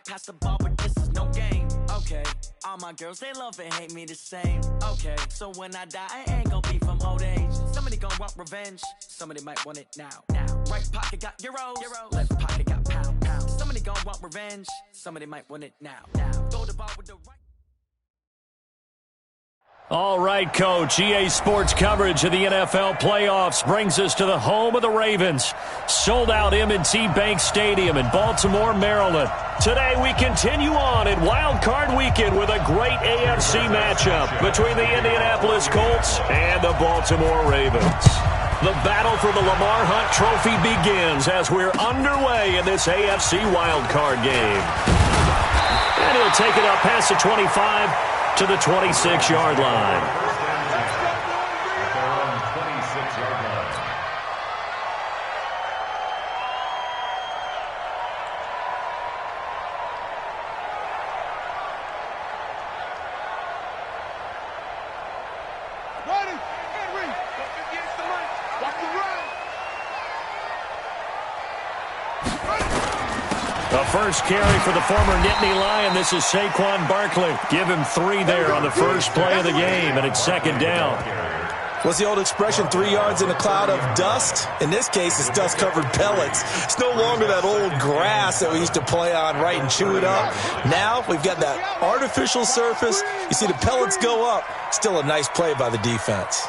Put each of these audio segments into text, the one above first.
pass the ball, but this is no game. Okay, all my girls, they love and hate me the same. Okay, so when I die, I ain't gonna be from old age. Somebody gonna want revenge, somebody might want it now. Right pocket got euros, left pocket got pound. Somebody gonna want revenge, somebody might want it now. Throw the ball with the right. All right, Coach. EA Sports coverage of the NFL playoffs brings us to the home of the Ravens. Sold out M&T Bank Stadium in Baltimore, Maryland. Today we continue on in Wild Card Weekend with a great AFC matchup between the Indianapolis Colts and the Baltimore Ravens. The battle for the Lamar Hunt Trophy begins as we're underway in this AFC Wild Card game. And he'll take it up past the 25 to the 26-yard line. The first carry for the former Nittany Lion. This is Saquon Barkley. Give him 3 there on the first play of the game, and it's second down. What's the old expression, 3 yards in a cloud of dust? In this case, it's dust-covered pellets. It's no longer that old grass that we used to play on, right, and chew it up. Now we've got that artificial surface. You see the pellets go up. Still a nice play by the defense.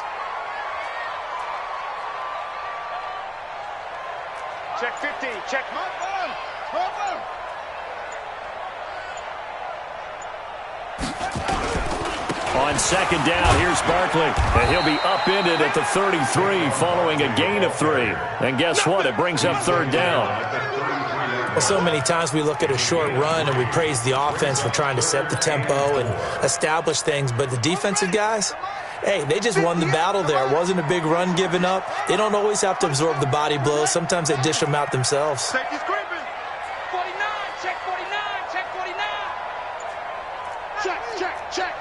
Check 50. Check. On second down, here's Barkley. And he'll be upended at the 33 following a gain of 3. And guess what? It brings up third down. Well, so many times we look at a short run and we praise the offense for trying to set the tempo and establish things. But the defensive guys, hey, they just won the battle there. It wasn't a big run given up. They don't always have to absorb the body blows. Sometimes they dish them out themselves. Safety's creeping. 49. Check 49. Check 49. Check.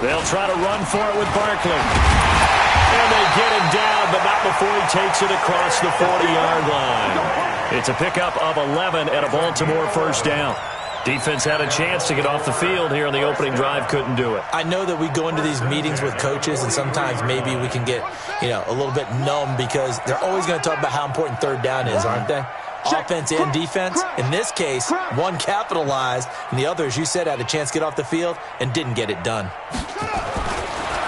They'll try to run for it with Barkley. And they get him down, but not before he takes it across the 40-yard line. It's a pickup of 11 and a Baltimore first down. Defense had a chance to get off the field here in the opening drive, couldn't do it. I know that we go into these meetings with coaches, and sometimes maybe we can get, a little bit numb because they're always going to talk about how important third down is, aren't they? Offense and defense. In this case, one capitalized, and the other, as you said, had a chance to get off the field and didn't get it done.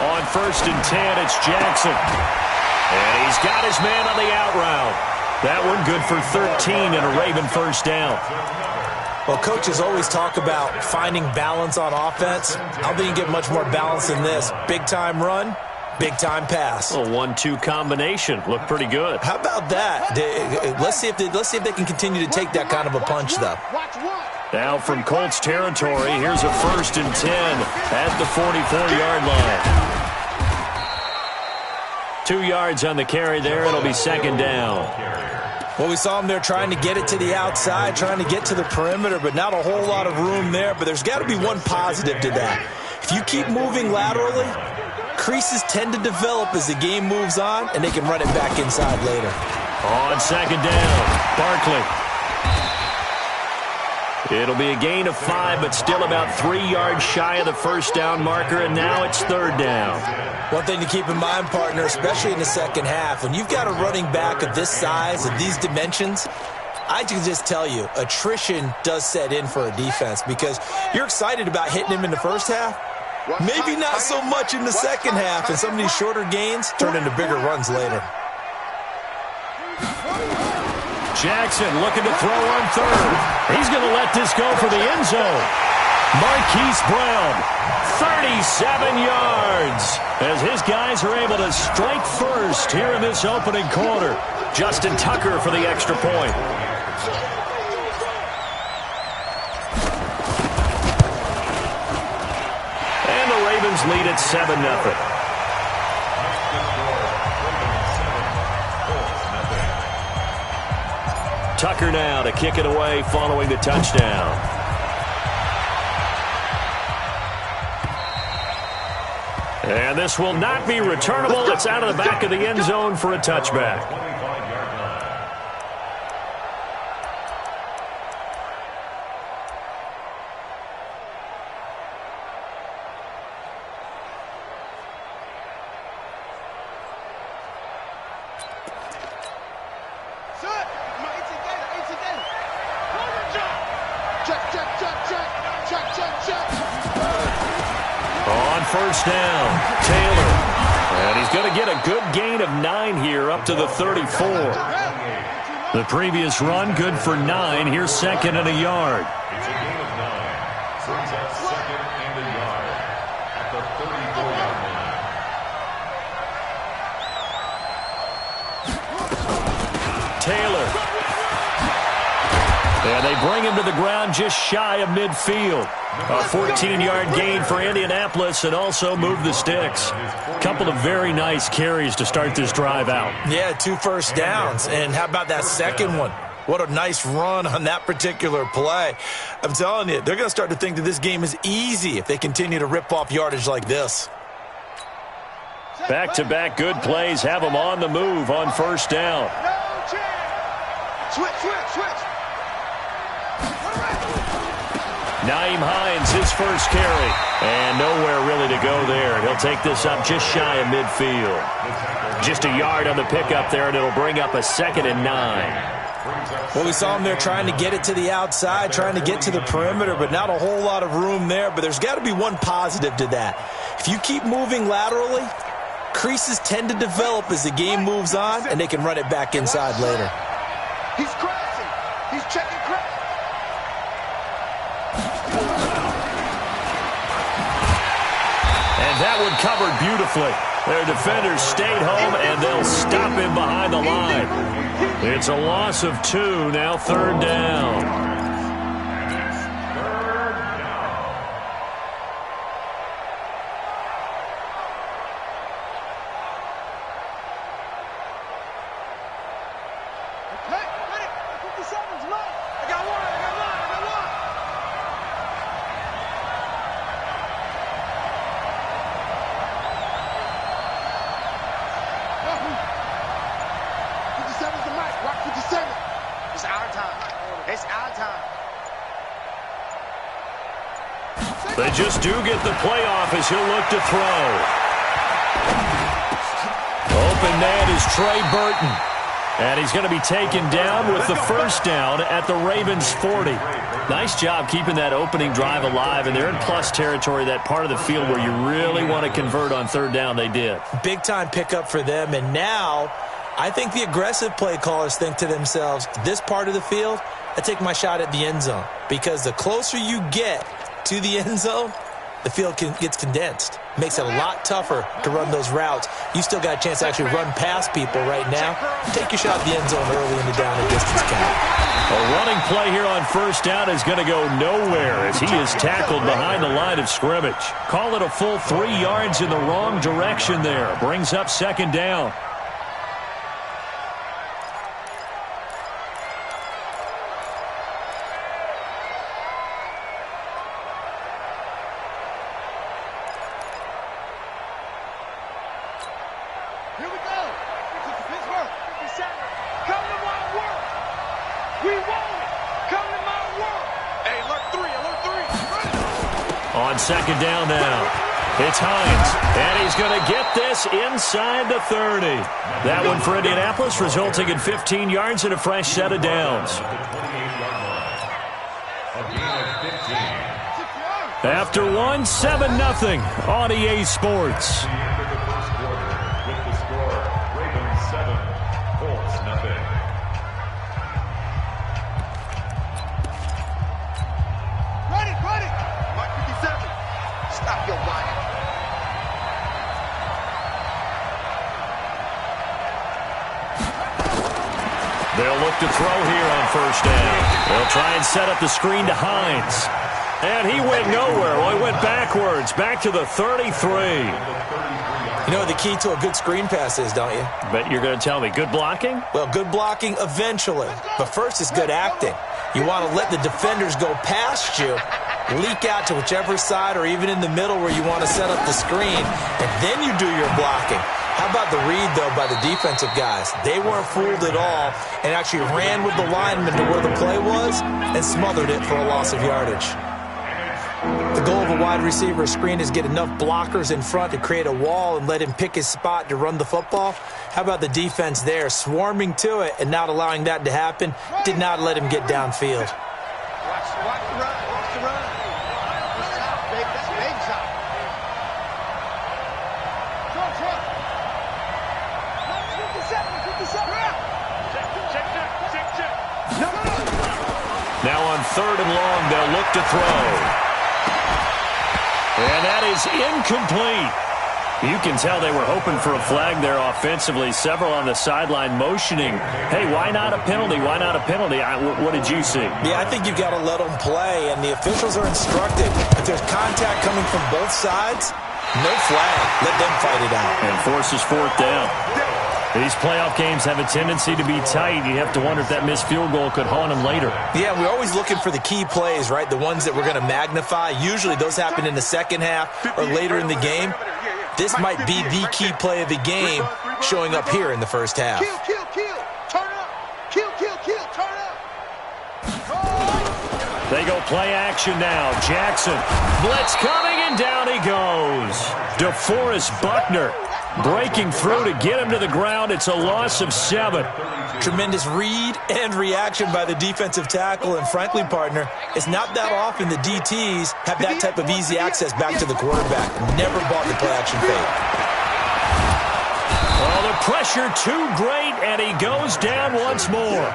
On first and 10, it's Jackson. And he's got his man on the out route. That one good for 13 and a Raven first down. Well, coaches always talk about finding balance on offense. I don't think you get much more balance than this. Big-time run, big-time pass. A 1-2 combination. Looked pretty good. How about that? Let's see if they can continue to take that kind of a punch, though. Now from Colts territory, here's a first and 10 at the 44-yard line. 2 yards on the carry there. It'll be second down. Well, we saw him there trying to get it to the outside, trying to get to the perimeter, but not a whole lot of room there. But there's got to be one positive to that. If you keep moving laterally, creases tend to develop as the game moves on, and they can run it back inside later. On second down, Barkley. It'll be a gain of 5, but still about 3 yards shy of the first down marker, and now it's third down. One thing to keep in mind, partner, especially in the second half, when you've got a running back of this size, of these dimensions, I can just tell you, attrition does set in for a defense because you're excited about hitting him in the first half. Maybe not so much in the second half, and some of these shorter gains turn into bigger runs later. Jackson looking to throw on third. He's going to let this go for the end zone. Marquise Brown, 37 yards, as his guys are able to strike first here in this opening quarter. Justin Tucker for the extra point. And the Ravens lead at 7-0. Tucker now to kick it away following the touchdown. And this will not be returnable. It's out of the back of the end zone for a touchback. On first down, Taylor. And he's going to get a good gain of 9 here up to the 34. The previous run, good for 9. Here's second and a yard. It's a gain of 9. Brings up second and a yard at the 34-yard line. Taylor. And they bring him to the ground just shy of midfield. A 14-yard gain for Indianapolis and also move the sticks. Couple of very nice carries to start this drive out. Yeah, 2 first downs. And how about that second one? What a nice run on that particular play. I'm telling you, they're going to start to think that this game is easy if they continue to rip off yardage like this. Back-to-back good plays have them on the move on first down. Switch. Nyheim Hines, his first carry. And nowhere really to go there. He'll take this up just shy of midfield. Just a yard on the pickup there, and it'll bring up a 2nd and 9. Well, we saw him there trying to get it to the outside, trying to get to the perimeter, but not a whole lot of room there. But there's got to be one positive to that. If you keep moving laterally, creases tend to develop as the game moves on, and they can run it back inside later. He's crashing. He's checking crash. And that one covered beautifully. Their defenders stayed home, and they'll stop him behind the line. It's a loss of 2, now 3rd down. They just do get the playoff as he'll look to throw. Open man is Trey Burton. And he's going to be taken down with the first down at the Ravens' 40. Nice job keeping that opening drive alive, and they're in plus territory, that part of the field where you really want to convert on 3rd down. They did. Big-time pickup for them, and now I think the aggressive play callers think to themselves, this part of the field, I take my shot at the end zone, because the closer you get to the end zone, the field gets condensed. Makes it a lot tougher to run those routes. You still got a chance to actually run past people right now. Take your shot at the end zone early in the down and distance count. A running play here on first down is going to go nowhere as he is tackled behind the line of scrimmage. Call it a full 3 yards in the wrong direction there. Brings up 2nd down. On 2nd down now, it's Hines, and he's going to get this inside the 30. That one for Indianapolis, resulting in 15 yards and a fresh set of downs. After one, 7-0 on EA Sports. They'll look to throw here on first down. They'll try and set up the screen to Hines. And he went nowhere. Well, he went backwards, back to the 33. You know what the key to a good screen pass is, don't you? Bet you're going to tell me. Good blocking? Well, good blocking eventually. But first is good acting. You want to let the defenders go past you, leak out to whichever side or even in the middle where you want to set up the screen, and then you do your blocking. How about the read, though, by the defensive guys? They weren't fooled at all and actually ran with the lineman to where the play was and smothered it for a loss of yardage. The goal of a wide receiver screen is get enough blockers in front to create a wall and let him pick his spot to run the football. How about the defense there, swarming to it and not allowing that to happen? Did not let him get downfield. Watch the run. Watch the run. That's top, baby. That's big top. Run. 57. Check. No. Now on 3rd and long, they'll look to throw. And that is incomplete. You can tell they were hoping for a flag there offensively. Several on the sideline motioning, hey, why not a penalty? Why not a penalty? What did you see? Yeah, I think you've got to let them play, and the officials are instructed. If there's contact coming from both sides, no flag. Let them fight it out. And forces 4th down. These playoff games have a tendency to be tight. You have to wonder if that missed field goal could haunt them later. Yeah, we're always looking for the key plays, right? The ones that we're going to magnify. Usually those happen in the second half or later in the game. This might be the key play of the game showing up here in the first half. Kill. Turn up. Kill. Turn up. They go play action now. Jackson. Blitz coming, and down he goes. DeForest Buckner breaking through to get him to the ground. It's a loss of 7. Tremendous read and reaction by the defensive tackle. And frankly, partner, it's not that often the DTs have that type of easy access back to the quarterback. Never bought the play action fake. Oh, the pressure too great, and he goes down once more.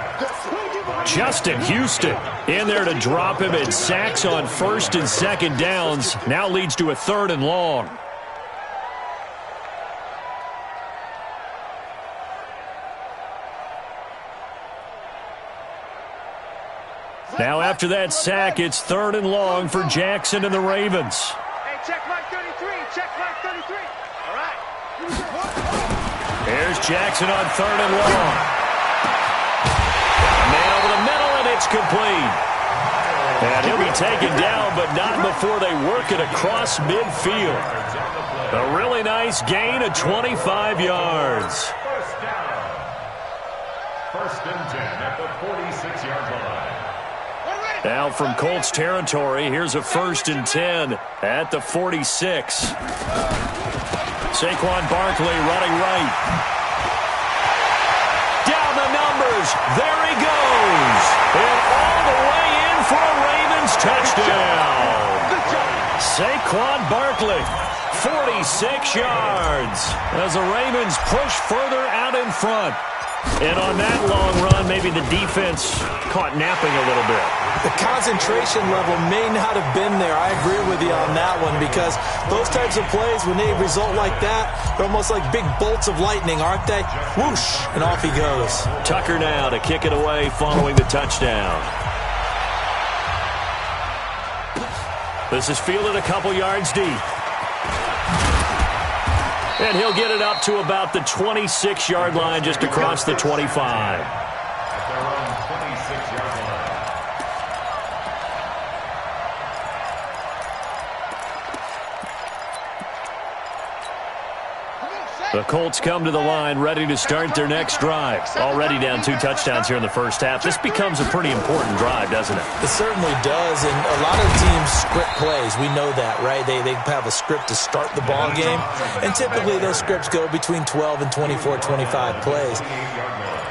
Justin Houston in there to drop him, and sacks on 1st and 2nd downs. Now leads to a 3rd and long. Now after that sack, it's 3rd and long for Jackson and the Ravens. Hey, check Mike 33. All right. Here's Jackson on 3rd and long. Man over the middle, and it's complete. And he'll be taken down, but not before they work it across midfield. A really nice gain of 25 yards. First and 10 at the 46-yard line. Now from Colts territory, here's a 1st and 10 at the 46. Saquon Barkley running right. Down the numbers. There he goes. And all the way in for a Ravens touchdown. Saquon Barkley, 46 yards as the Ravens push further out in front. And on that long run, maybe the defense caught napping a little bit. The concentration level may not have been there. I agree with you on that one, because those types of plays, when they result like that, they're almost like big bolts of lightning, aren't they? Whoosh, and off he goes. Tucker now to kick it away following the touchdown. This is fielded a couple yards deep. And he'll get it up to about the 26-yard line, just across the 25. At their own 26-yard line. The Colts come to the line, ready to start their next drive. Already down 2 touchdowns here in the first half. This becomes a pretty important drive, doesn't it? It certainly does, and a lot of teams script plays. We know that, right? They have a script to start the ball game, and typically those scripts go between 12 and 24, 25 plays.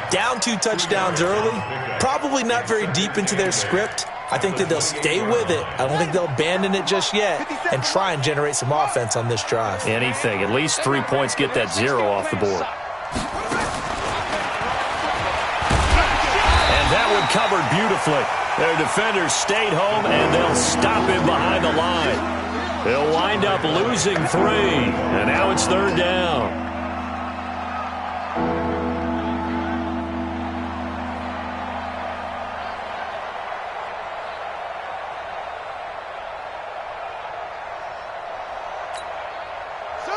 Down 2 touchdowns early, probably not very deep into their script. I think that they'll stay with it. I don't think they'll abandon it just yet and try and generate some offense on this drive. Anything. At least 3 points, get that 0 off the board. And that one covered beautifully. Their defenders stayed home, and they'll stop him behind the line. They'll wind up losing 3, and now it's 3rd down.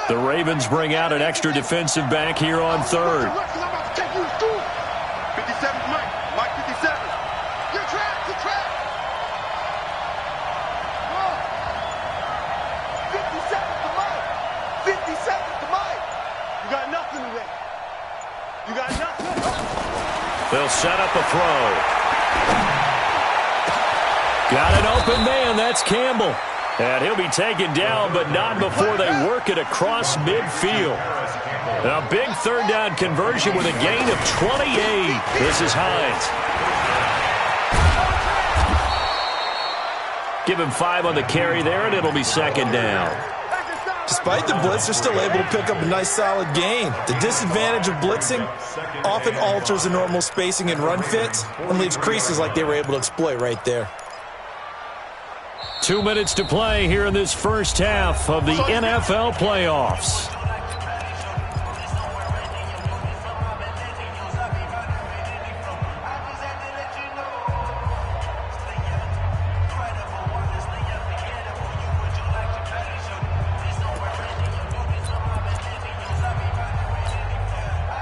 The Ravens bring out an extra defensive back here on 3rd. 57, Mike. Mike 57. You're trapped. 57 to Mike. 57 to Mike. You got nothing today. You got nothing. They'll set up a throw. Got an open man. That's Campbell. And he'll be taken down, but not before they work it across midfield. A big third down conversion with a gain of 28. This is Hines. Give him 5 on the carry there, and it'll be second down. Despite the blitz, they're still able to pick up a nice solid gain. The disadvantage of blitzing often alters the normal spacing and run fits and leaves creases like they were able to exploit right there. 2 minutes to play here in this first half of the NFL playoffs.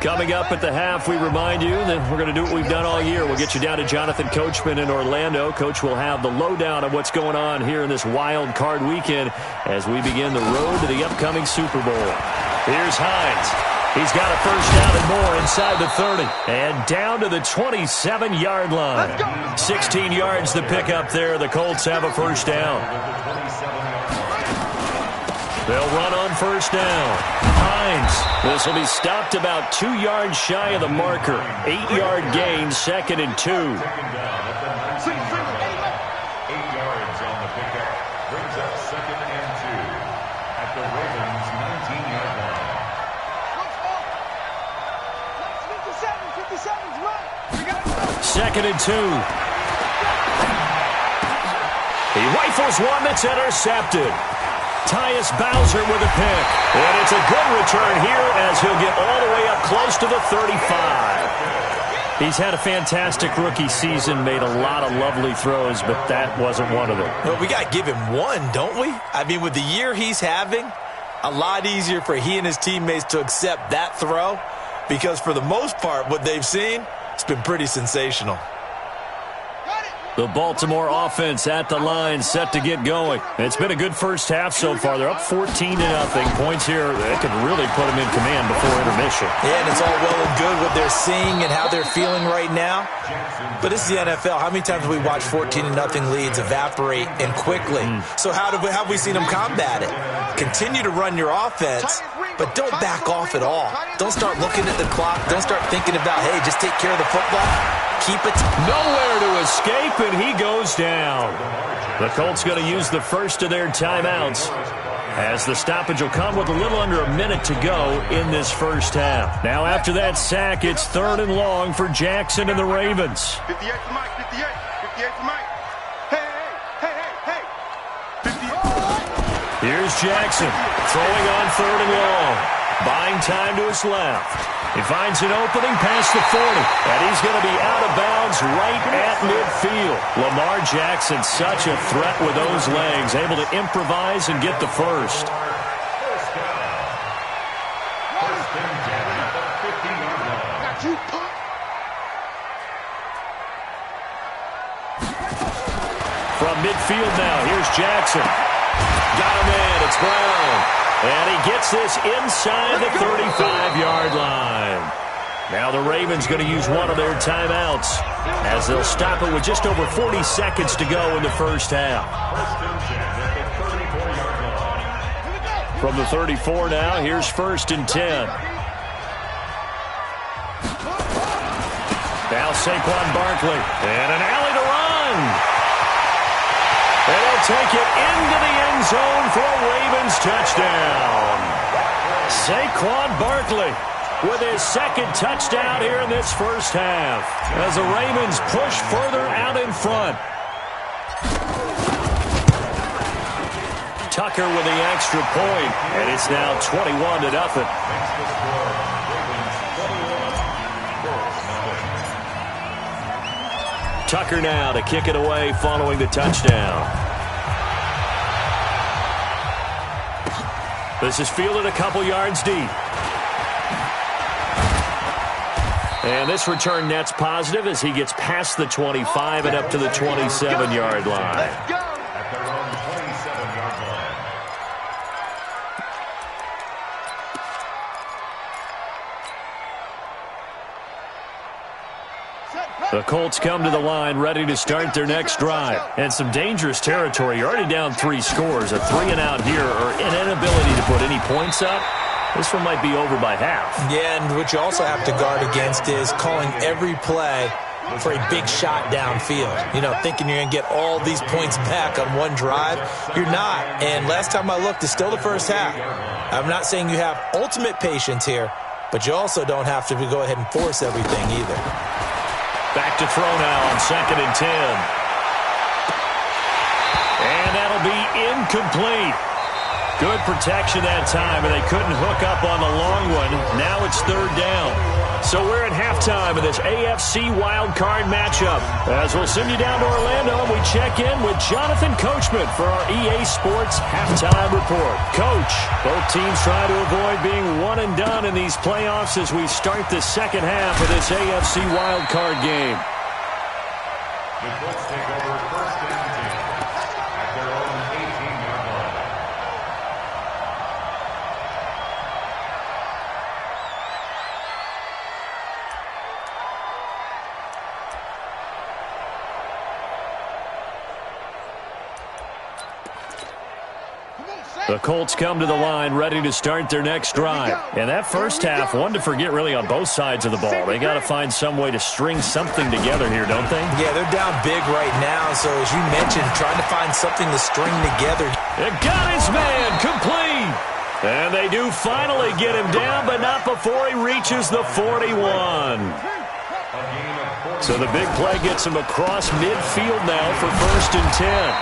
Coming up at the half, we remind you that we're going to do what we've done all year. We'll get you down to Jonathan Coachman in Orlando. Coach will have the lowdown of what's going on here in this wild card weekend as we begin the road to the upcoming Super Bowl. Here's Hines. He's got a first down and more inside the 30. And down to the 27-yard line. 16 yards to pick up there. The Colts have a first down. They'll run on first down. Hines. This will be stopped about 2 yards shy of the marker. 8-yard gain, 2nd and 2. 8 yards on the pickup. Brings up 2nd and 2 at the Ravens' 19-yard line. 2nd and 2. He rifles one that's intercepted. Tyus Bowser with a pick. And it's a good return here as he'll get all the way up close to the 35. He's had a fantastic rookie season, made a lot of lovely throws, but that wasn't one of them. Well, we got to give him one, don't we? I mean, with the year he's having, a lot easier for he and his teammates to accept that throw because for the most part, what they've seen, it's been pretty sensational. The Baltimore offense at the line, set to get going. It's been a good first half so far. They're up 14-0. Points here, they could really put them in command before intermission. Yeah, and it's all well and good what they're seeing and how they're feeling right now. But this is the NFL. How many times have we watched 14-0 leads evaporate and quickly? So how have we seen them combat it? Continue to run your offense, but don't back off at all. Don't start looking at the clock. Don't start thinking about, hey, just take care of the football. Keep it. Nowhere to escape, and he goes down. The Colts going to use the first of their timeouts as the stoppage will come with a little under a minute to go in this first half. Now after that sack, it's 3rd and long for Jackson and the Ravens. 58 for Mike, 58 for Mike. Hey. 58. Here's Jackson throwing on 3rd and long. Buying time to his left. He finds an opening past the 40, and he's going to be out of bounds right at midfield. Lamar Jackson, such a threat with those legs, able to improvise and get the first. First and 10 at the 50-yard line. From midfield now, here's Jackson. Got him in, it's Brown. And he gets this inside the 35-yard line. Now the Ravens going to use one of their timeouts as they'll stop it with just over 40 seconds to go in the first half. From the 34 now, here's 1st and 10. Now Saquon Barkley. And an alley to run. And he'll take it into the end zone for a Ravens touchdown. Saquon Barkley with his 2nd touchdown here in this first half as the Ravens push further out in front. Tucker with the extra point, and it's now 21-0. Tucker now to kick it away following the touchdown. This is fielded a couple yards deep. And this return net's positive as he gets past the 25 and up to the 27-yard line. At their own 27-yard line. The Colts come to the line ready to start their next drive. And some dangerous territory. You're already down 3 scores. A 3-and-out here or an inability to put any points up. This one might be over by half. Yeah, and what you also have to guard against is calling every play for a big shot downfield. You know, thinking you're going to get all these points back on one drive. You're not. And last time I looked, it's still the first half. I'm not saying you have ultimate patience here, but you also don't have to go ahead and force everything either. Back to throw now on 2nd and 10. And that'll be incomplete. Good protection that time, and they couldn't hook up on the long one. Now it's 3rd down. So we're at halftime of this AFC wildcard matchup. As we'll send you down to Orlando, and we check in with Jonathan Coachman for our EA Sports Halftime Report. Coach, both teams try to avoid being one and done in these playoffs as we start the second half of this AFC wildcard game. The Colts take over 1st and 10 at their own 18-yard line. The Colts come to the line ready to start their next drive. And that first half, one to forget really on both sides of the ball. They got to find some way to string something together here, don't they? Yeah, they're down big right now. So as you mentioned, trying to find something to string together. It got his man complete. And they do finally get him down, but not before he reaches the 41. So the big play gets him across midfield now for 1st and 10.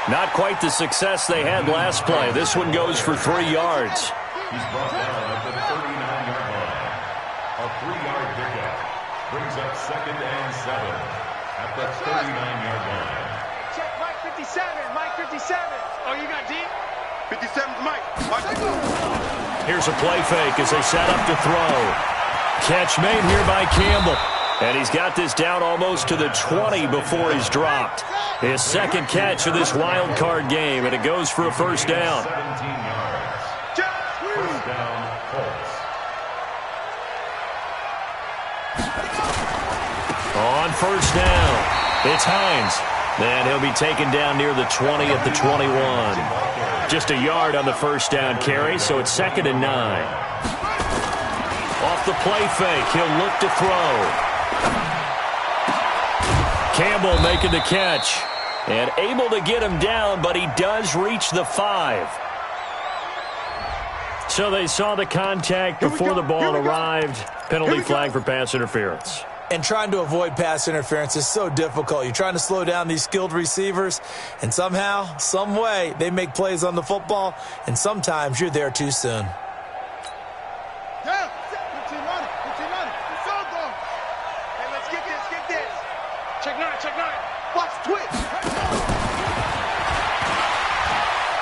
Not quite the success they had last play. This one goes for 3 yards. He's brought down at the 39-yard line. A 3-yard pickup brings up 2nd and 7 at the 39-yard line. Check Mike 57. Mike 57. Oh, you got deep? 57's Mike. Here's a play fake as they set up to throw. Catch made here by Campbell. And he's got this down almost to the 20 before he's dropped. His 2nd catch of this wild card game, and it goes for a 1st down. 17 yards. 1st down, Colts. On 1st down, it's Hines. And he'll be taken down near the 20 at the 21. Just a yard on the 1st down carry, so it's 2nd and 9. Off the play fake, he'll look to throw. Campbell making the catch and able to get him down, but he does reach the 5. So they saw the contact before the ball arrived. Penalty flag for pass interference. And trying to avoid pass interference is so difficult. You're trying to slow down these skilled receivers, and somehow, some way, they make plays on the football, and sometimes you're there too soon.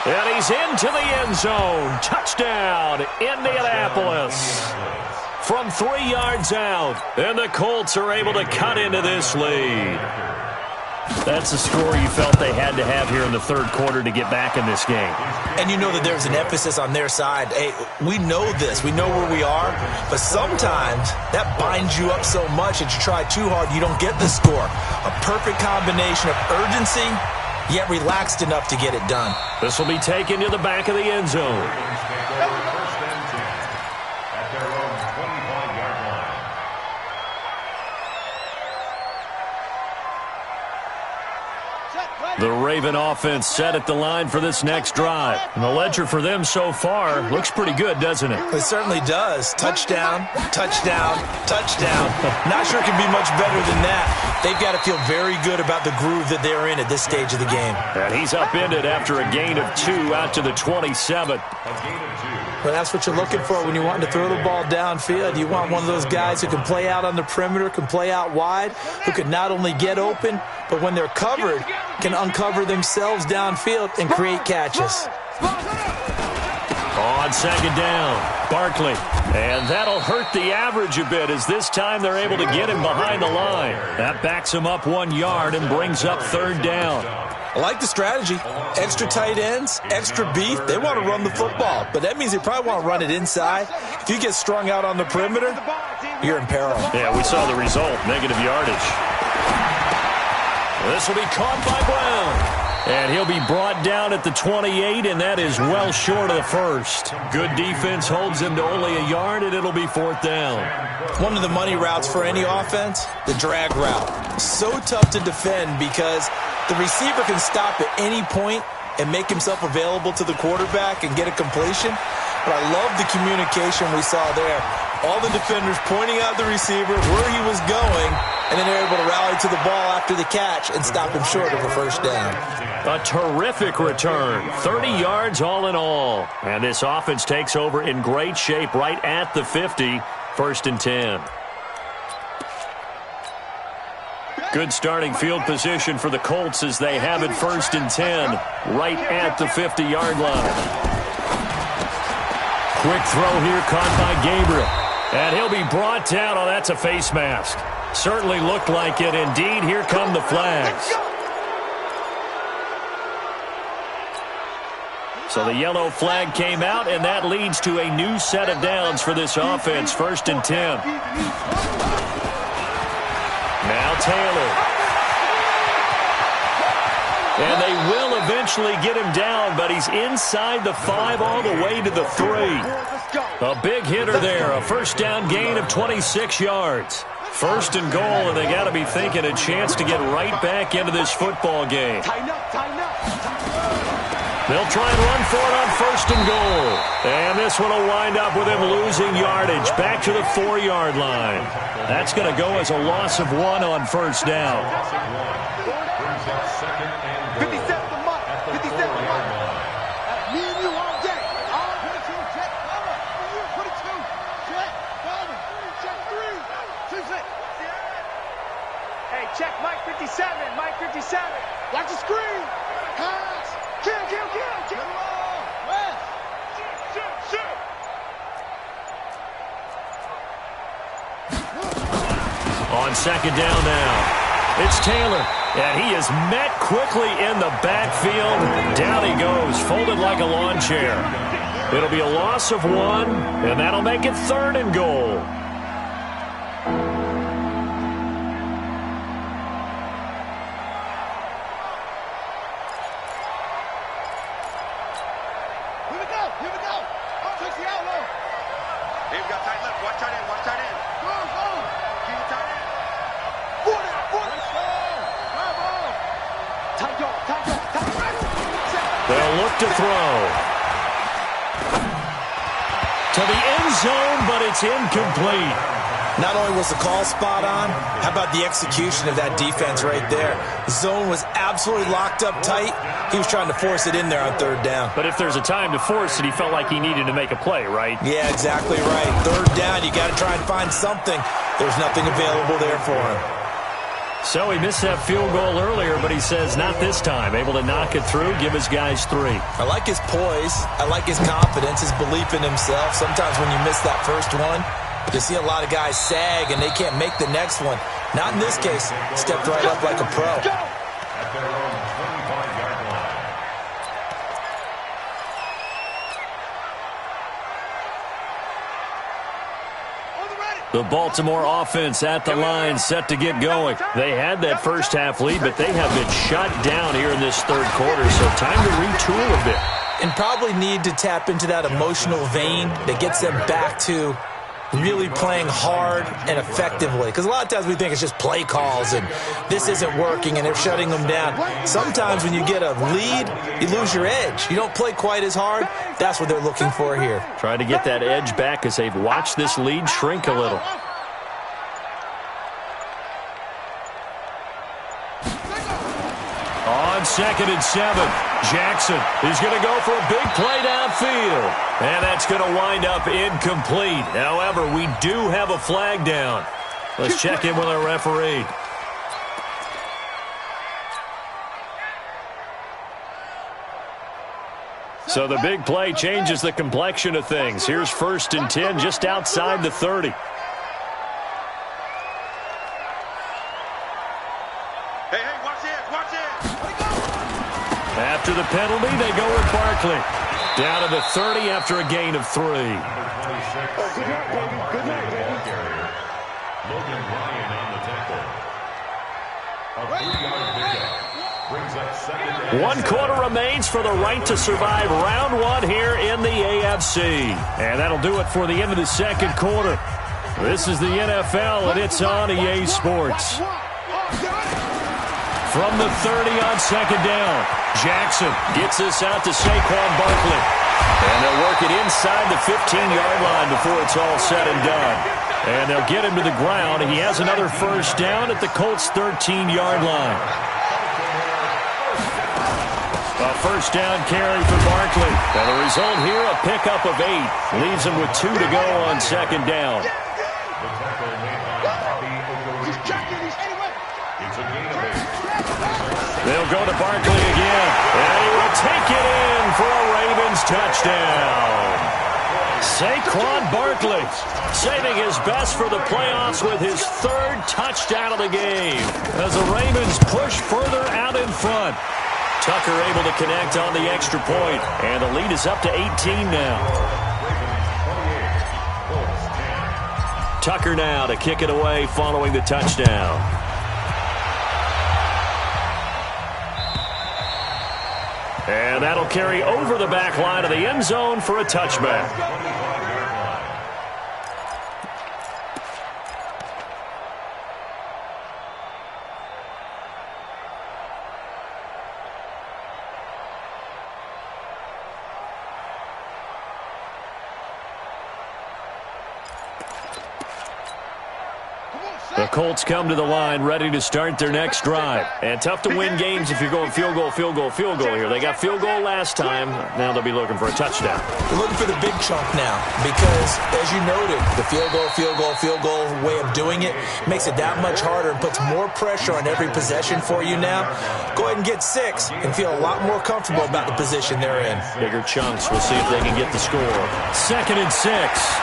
And he's into the end zone. Touchdown, Indianapolis. From 3 yards out, and the Colts are able to cut into this lead. That's the score you felt they had to have here in the 3rd quarter to get back in this game. And you know that there's an emphasis on their side. Hey, we know this. We know where we are. But sometimes that binds you up so much that you try too hard, you don't get the score. A perfect combination of urgency, yet relaxed enough to get it done. This will be taken to the back of the end zone. The Raven offense set at the line for this next drive. And the ledger for them so far looks pretty good, doesn't it? It certainly does. Touchdown, touchdown, touchdown. Not sure it can be much better than that. They've got to feel very good about the groove that they're in at this stage of the game. And he's upended after a gain of 2 out to the 27. Well, that's what you're looking for when you want to throw the ball downfield. You want one of those guys who can play out on the perimeter, can play out wide, who can not only get open, but when they're covered, can uncover themselves downfield and create catches. On 2nd down, Barkley. And that'll hurt the average a bit as this time they're able to get him behind the line. That backs him up 1 yard and brings up 3rd down. I like the strategy. Extra tight ends, extra beef. They want to run the football, but that means they probably want to run it inside. If you get strung out on the perimeter, you're in peril. Yeah, we saw the result, negative yardage. This will be caught by Brown. And he'll be brought down at the 28, and that is well short of the first. Good defense holds him to only a yard, and it'll be 4th down. One of the money routes for any offense, the drag route. So tough to defend because the receiver can stop at any point and make himself available to the quarterback and get a completion. But I love the communication we saw there. All the defenders pointing out the receiver, where he was going, and then they're able to rally to the ball after the catch and stop him short of a first down. A terrific return, 30 yards all in all. And this offense takes over in great shape right at the 50, 1st and 10. Good starting field position for the Colts as they have it 1st and 10, right at the 50-yard line. Quick throw here caught by Gabriel. And he'll be brought down. Oh, that's a face mask. Certainly looked like it. Indeed, here come the flags. So the yellow flag came out, and that leads to a new set of downs for this offense. 1st and 10. Now Taylor. And they will eventually get him down, but he's inside the 5 all the way to the 3. A big hitter there, a first down gain of 26 yards. 1st and goal, and they got to be thinking a chance to get right back into this football game. They'll try and run for it on 1st and goal. And this one will wind up with him losing yardage back to the 4-yard line. That's going to go as a loss of 1 on 1st down. 57 to Mike. 57 to Mike. Me and you all day. All 22, check, cover. 22, check, cover. Check 3, 2, 6. Hey, check Mike 57. Mike 57. Watch the screen. Pass. Kill. West. Shoot. On 2nd down now. It's Taylor, and he is met quickly in the backfield. Down he goes, folded like a lawn chair. It'll be a loss of 1, and that'll make it 3rd and goal. Here we go. Touch the outlaw. Hey, we got tight left. Watch tight end. Go. Keep it tight end. 40. Tight yard. They'll look to throw. To the end zone, but it's incomplete. Not only was the call spot on, how about the execution of that defense right there? The zone was absolutely locked up tight. He was trying to force it in there on 3rd down. But if there's a time to force it, he felt like he needed to make a play, right? Yeah, exactly right. 3rd down, you got to try and find something. There's nothing available there for him. So he missed that field goal earlier, but he says not this time. Able to knock it through, give his guys 3. I like his poise. I like his confidence, his belief in himself. Sometimes when you miss that first one, you see a lot of guys sag and they can't make the next one. Not in this case. Stepped right up like a pro. At their own 25-yard line. The Baltimore offense at the line, set to get going. They had that first half lead, but they have been shut down here in this 3rd quarter, so time to retool a bit. And probably need to tap into that emotional vein that gets them back to really playing hard and effectively. Because a lot of times we think it's just play calls and this isn't working and they're shutting them down. Sometimes when you get a lead, you lose your edge. You don't play quite as hard. That's what they're looking for here. Try to get that edge back as they've watched this lead shrink a little. On 2nd and 7, Jackson is going to go for a big play downfield. And that's going to wind up incomplete. However, we do have a flag down. Let's check in with our referee. So the big play changes the complexion of things. Here's 1st and 10 just outside the 30. Hey, watch this. After the penalty, they go with Barkley. Down to the 30 after a gain of 3. Number 26, Good night, baby. Good night, baby. ball carrier, Logan Ryan on the tackle. A 3-yard pickup brings up second and 1 quarter remains for the right to survive round 1 here in the AFC. And that'll do it for the end of the second quarter. This is the NFL, and it's on EA Sports. From the 30 on second down, Jackson gets this out to Saquon Barkley. And they'll work it inside the 15-yard line before it's all said and done. And they'll get him to the ground. He has another first down at the Colts' 13-yard line. A first down carry for Barkley. And the result here, a pickup of 8. Leaves him with 2 to go on second down. the tackle made by Bobby He's Okereke. jacking these anyway. It's a gain of 8. They'll go to Barkley again. And he will take it in for a Ravens touchdown. Saquon Barkley saving his best for the playoffs with his 3rd touchdown of the game as the Ravens push further out in front. Tucker able to connect on the extra point, and the lead is up to 18 now. Tucker now to kick it away following the touchdown. And that'll carry over the back line of the end zone for a touchback. The Colts come to the line ready to start their next drive. And tough to win games if you're going field goal here. They got field goal last time. Now they'll be looking for a touchdown. They're looking for the big chunk now because, as you noted, the field goal way of doing it makes it that much harder and puts more pressure on every possession for you now. Go ahead and get 6 and feel a lot more comfortable about the position they're in. Bigger chunks. We'll see if they can get the score. 2nd and 6.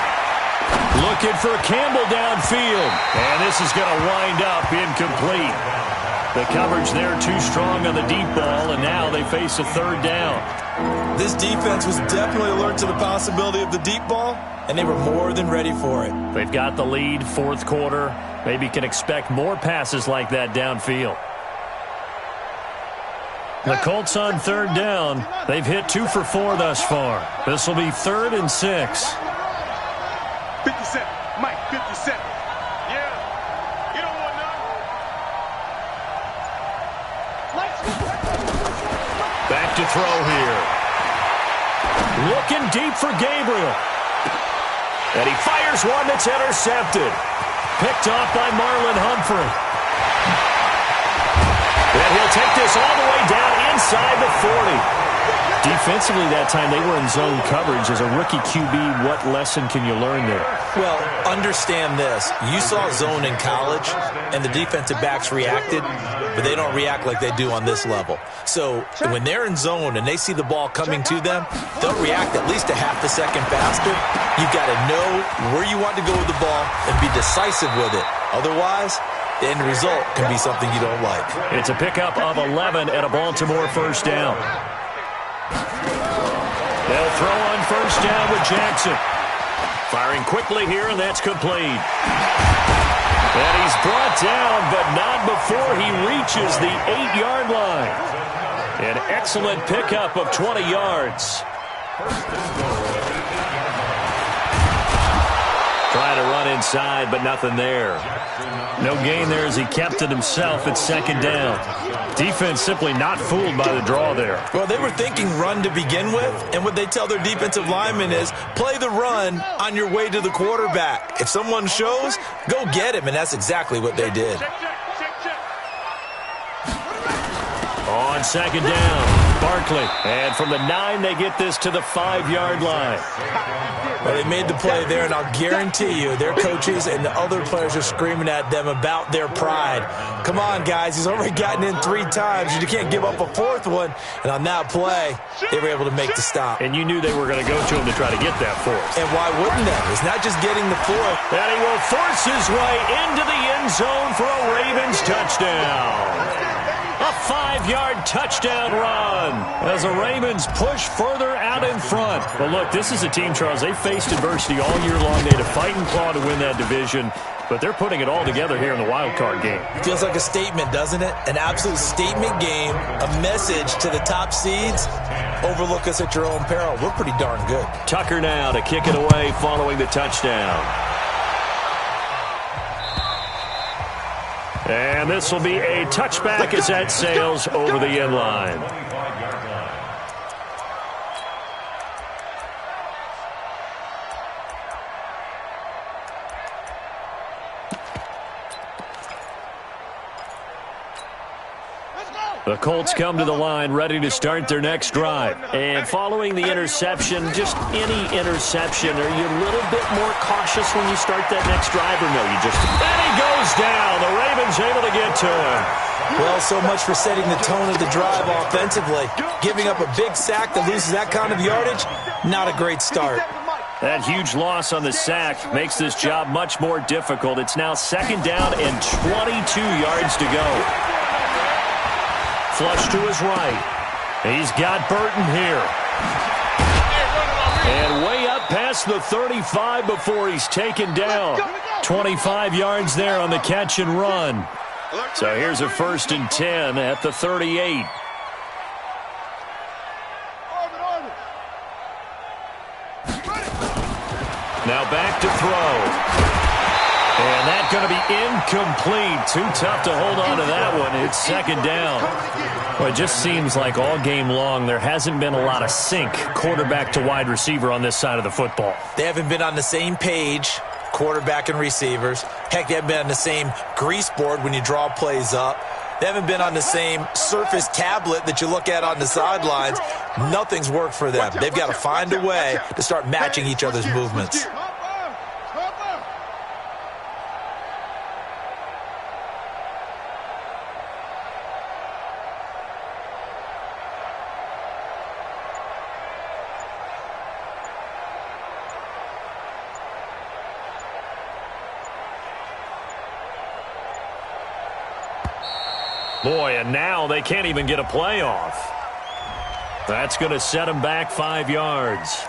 Looking for Campbell downfield. And this is going to wind up incomplete. The coverage there too strong on the deep ball, and now they face a 3rd down. This defense was definitely alert to the possibility of the deep ball, and they were more than ready for it. They've got the lead, 4th quarter. Maybe can expect more passes like that downfield. The Colts on 3rd down. They've hit 2 for 4 thus far. This will be 3rd and 6. 57. Mike, 57. Yeah. You don't want none. Back to throw here. Looking deep for Gabriel. And he fires one that's intercepted. Picked off by Marlon Humphrey. And he'll take this all the way down inside the 40. Defensively that time, they were in zone coverage. As a rookie QB, what lesson can you learn there? Well, understand this. You saw zone in college, and the defensive backs reacted, but they don't react like they do on this level. So when they're in zone and they see the ball coming to them, they'll react at least a half a second faster. You've got to know where you want to go with the ball and be decisive with it. Otherwise, the end result can be something you don't like. It's a pickup of 11 at a Baltimore first down. They'll throw on first down with Jackson. Firing quickly here, and that's complete. And he's brought down, but not before he reaches the 8-yard line. An excellent pickup of 20 yards. Trying to run inside, but nothing there. No gain there as he kept it himself at 2nd down. Defense simply not fooled by the draw there. Well, they were thinking run to begin with, and what they tell their defensive linemen is play the run on your way to the quarterback. If someone shows, go get him, and that's exactly what they did. On 2nd down, Barkley. And from the 9, they get this to the 5-yard line. Well, they made the play there, and I'll guarantee you their coaches and the other players are screaming at them about their pride. Come on, guys. He's already gotten in 3 times. You can't give up a 4th one. And on that play, they were able to make the stop. And you knew they were going to go to him to try to get that 4th. And why wouldn't they? It's not just getting the 4th. And he will force his way into the end zone for a Ravens touchdown. A 5-yard touchdown run as the Ravens push further out in front. But look, this is a team, Charles, they faced adversity all year long. They had to fight and claw to win that division, but they're putting it all together here in the wild card game. Feels like a statement, doesn't it? An absolute statement game, a message to the top seeds. Overlook us at your own peril. We're pretty darn good. Tucker now to kick it away following the touchdown. And this will be a touchback as that sails over the end line. The Colts come to the line ready to start their next drive. And following the interception, just any interception, are you a little bit more cautious when you start that next drive, or no? You just... And he goes down. The Ravens able to get to him. Well, so much for setting the tone of the drive offensively. Giving up a big sack that loses that kind of yardage, not a great start. That huge loss on the sack makes this job much more difficult. It's now 2nd down and 22 yards to go. Flush to his right. He's got Burton here. And way up past the 35 before he's taken down. 25 yards there on the catch and run. So here's a 1st and 10 at the 38. Now back to throw. And that's going to be incomplete. Too tough to hold on to that one. It's 2nd down. Well, it just seems like all game long there hasn't been a lot of sync quarterback to wide receiver on this side of the football. They haven't been on the same page, quarterback and receivers. Heck, they haven't been on the same grease board when you draw plays up. They haven't been on the same Surface tablet that you look at on the sidelines. Nothing's worked for them. They've got to find a way to start matching each other's movements. Boy, and now they can't even get a playoff. That's going to set them back 5 yards.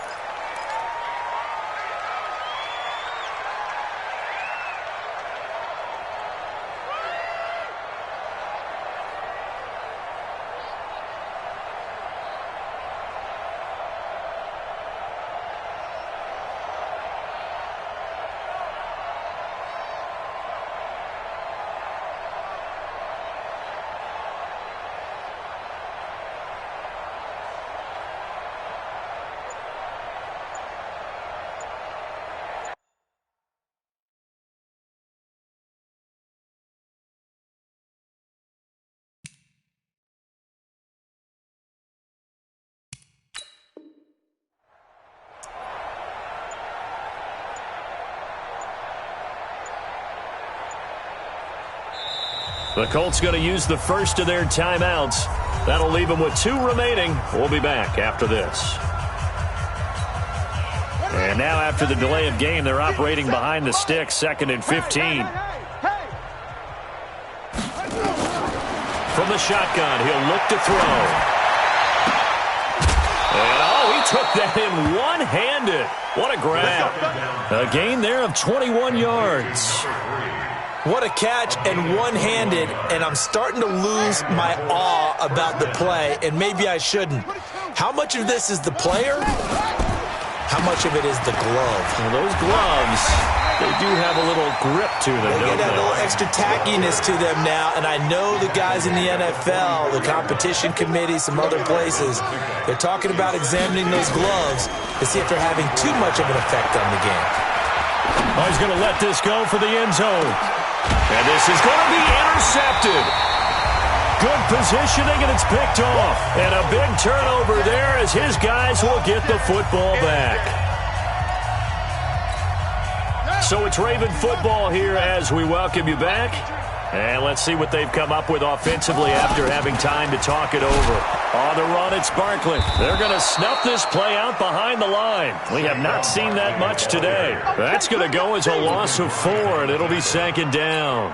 The Colts going to use the first of their timeouts. That'll leave them with 2 remaining. We'll be back after this. And now after the delay of game, they're operating behind the sticks, 2nd and 15. From the shotgun, he'll look to throw. And he took that in one-handed. What a grab. A gain there of 21 yards. What a catch, and one-handed, and I'm starting to lose my awe about the play, and maybe I shouldn't. How much of this is the player? How much of it is the glove? Well, those gloves, they do have a little grip to them, They get a little extra tackiness to them now, and I know the guys in the NFL, the competition committee, some other places, they're talking about examining those gloves to see if they're having too much of an effect on the game. Oh, he's going to let this go for the end zone. And this is going to be intercepted. Good positioning, and it's picked off. And a big turnover there as his guys will get the football back. So it's Raven football here as we welcome you back. And let's see what they've come up with offensively after having time to talk it over. On the run, it's Barkley. They're going to snuff this play out behind the line. We have not seen that much today. That's going to go as a loss of 4, and it'll be 2nd down.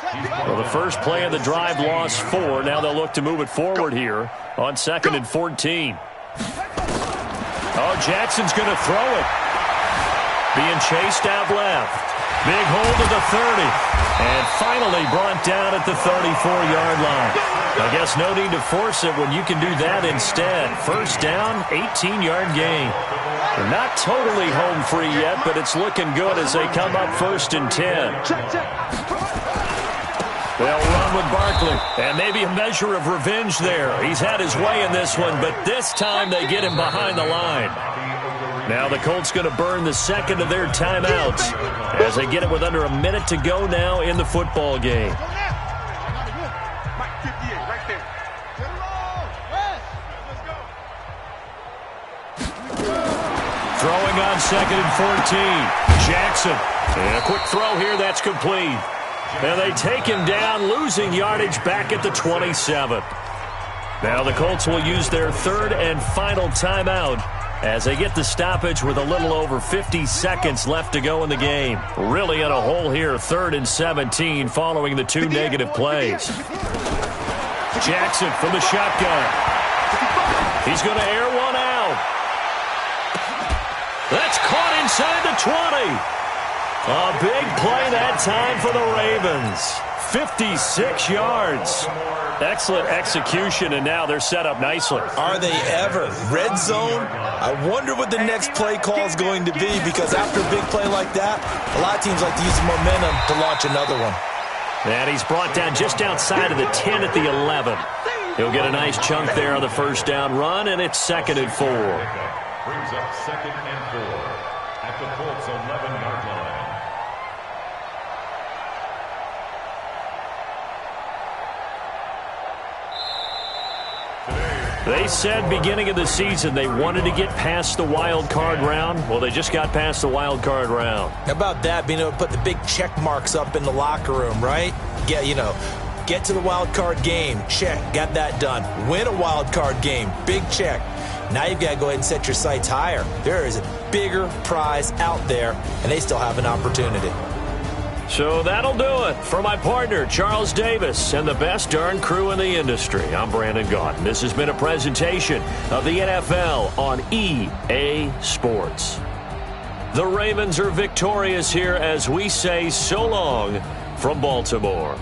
Well, the first play of the drive lost 4. Now they'll look to move it forward here on 2nd and 14. Oh, Jackson's going to throw it. Being chased out left. Big hold to the 30. And finally brought down at the 34-yard line. I guess no need to force it when you can do that instead. First down, 18-yard gain. They're not totally home free yet, but it's looking good as they come up 1st and 10. They'll run with Barkley, and maybe a measure of revenge there. He's had his way in this one, but this time they get him behind the line. Now the Colts going to burn the second of their timeouts as they get it with under a minute to go now in the football game. Throwing on 2nd and 14. Jackson. And a quick throw here that's complete. And they take him down, losing yardage back at the 27. Now the Colts will use their 3rd and final timeout as they get the stoppage with a little over 50 seconds left to go in the game. Really in a hole here, 3rd and 17 following the 2 negative plays. Jackson from the shotgun. He's going to air one out. That's caught inside the 20. A big play that time for the Ravens. 56 yards. Excellent execution, and now they're set up nicely. Are they ever? Red zone? I wonder what the next play call is going to be, because after a big play like that, a lot of teams like to use momentum to launch another one. And he's brought down just outside of the 10 at the 11. He'll get a nice chunk there on the first down run, and it's 2nd and 4. Brings up 2nd and 4 at the Colts 11-yard line. They said beginning of the season they wanted to get past the wild card round. Well, they just got past the wild card round. How about that, being able to put the big check marks up in the locker room, right? Yeah, get to the wild card game. Check. Got that done. Win a wild card game. Big check. Now you've got to go ahead and set your sights higher. There is a bigger prize out there, and they still have an opportunity. So that'll do it for my partner, Charles Davis, and the best darn crew in the industry. I'm Brandon Gaudin. This has been a presentation of the NFL on EA Sports. The Ravens are victorious here as we say so long from Baltimore.